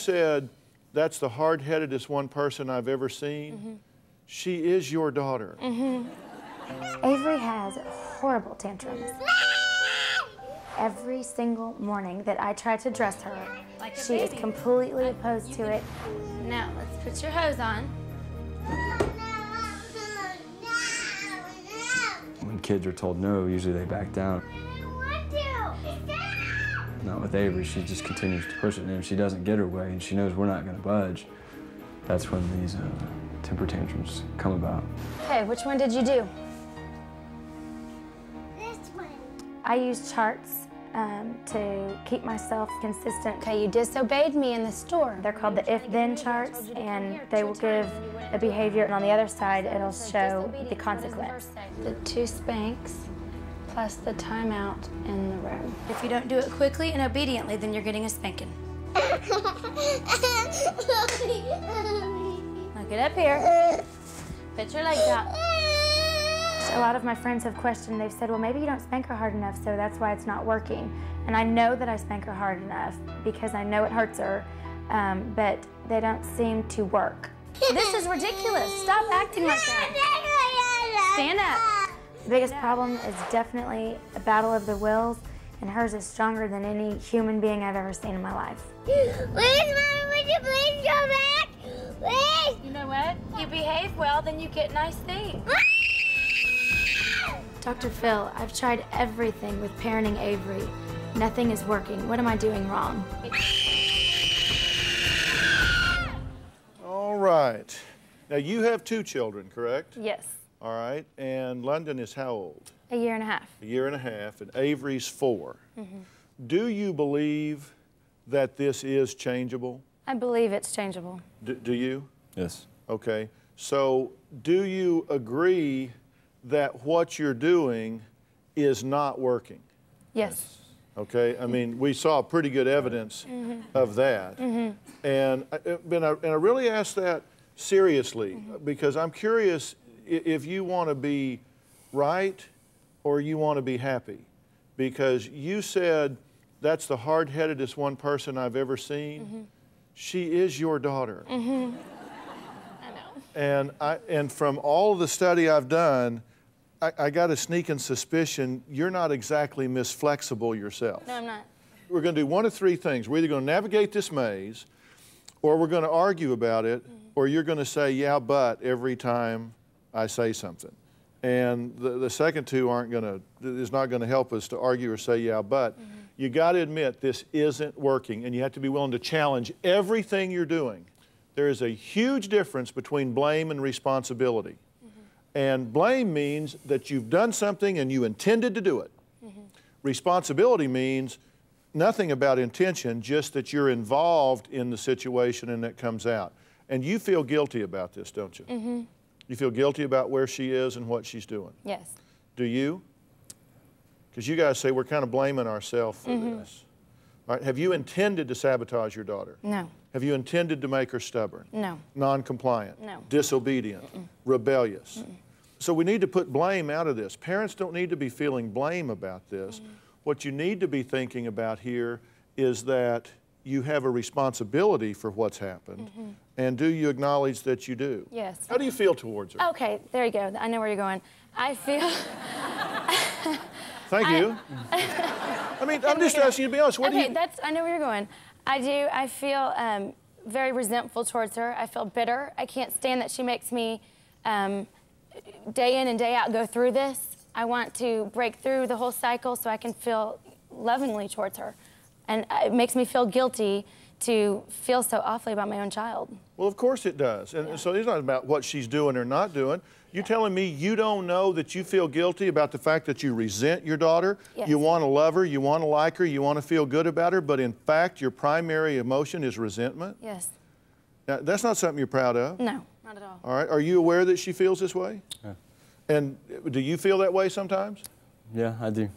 said, that's the hard-headedest one person I've ever seen. She is your daughter. Avery has horrible tantrums. Every single morning that I try to dress her, she is completely opposed to it. Now, let's put your hose on. When kids are told no, usually they back down. Not with Avery, she just continues to push it, and if she doesn't get her way and she knows we're not going to budge, that's when these temper tantrums come about. Okay, which one did you do? This one. I use charts to keep myself consistent. Okay, you disobeyed me in the store. They're called the if-then charts, and they will give a behavior, and on the other side, it'll show the consequence. The 2 spanks plus the timeout in the room. If you don't do it quickly and obediently, then you're getting a spanking. Now get up here. Put your legs out. A lot of my friends have questioned, they've said, well, maybe you don't spank her hard enough, so that's why it's not working. And I know that I spank her hard enough because I know it hurts her, but they don't seem to work. This is ridiculous. Stop acting like that. Stand up. The biggest problem is definitely a battle of the wills, and hers is stronger than any human being I've ever seen in my life. Please, Mommy, would you please go back? Please! You know what? You behave well, then you get nice things. Dr. Phil, I've tried everything with parenting Avery. Nothing is working. What am I doing wrong? All right. Now, you have 2 children, correct? Yes. All right. And London is how old? A year and a half. A year and a half, and Avery's 4. Do you believe that this is changeable? I believe it's changeable. Do you? Yes. Okay. So, do you agree that what you're doing is not working? Yes. Okay, I mean, we saw pretty good evidence of that. And I really ask that seriously because I'm curious if you want to be right or you want to be happy. Because you said, that's the hard-headedest one person I've ever seen. She is your daughter. I know. And from all of the study I've done, I got a sneaking suspicion you're not exactly Miss Flexible yourself. No, I'm not. We're going to do one of 3 things. We're either going to navigate this maze, or we're going to argue about it, or you're going to say, yeah, but every time I say something. And the second 2 aren't going to, is not going to help us to argue or say, yeah, but. You got to admit this isn't working, and you have to be willing to challenge everything you're doing. There is a huge difference between blame and responsibility. And blame means that you've done something and you intended to do it. Responsibility means nothing about intention, just that you're involved in the situation and it comes out. And you feel guilty about this, don't you? You feel guilty about where she is and what she's doing. Yes. Do you? Because you guys say we're kind of blaming ourselves for this. All right, have you intended to sabotage your daughter? No. Have you intended to make her stubborn? No. Non-compliant? No. Disobedient? Rebellious? So we need to put blame out of this. Parents don't need to be feeling blame about this. What you need to be thinking about here is that you have a responsibility for what's happened. And do you acknowledge that you do? Yes. How do you feel towards her? Okay, there you go. I know where you're going. I feel... Thank you. I mean, I'm just asking you to be honest. What do you... I know where you're going. I feel very resentful towards her. I feel bitter. I can't stand that she makes me day in and day out go through this. I want to break through the whole cycle so I can feel lovingly towards her. And it makes me feel guilty to feel so awfully about my own child. Well, of course it does. And so it's not about what she's doing or not doing. You're telling me you don't know that you feel guilty about the fact that you resent your daughter? Yes. You want to love her, you want to like her, you want to feel good about her, but in fact your primary emotion is resentment? Yes. Now, that's not something you're proud of? No, not at all. All right. Are you aware that she feels this way? Yeah. And do you feel that way sometimes? Yeah, I do.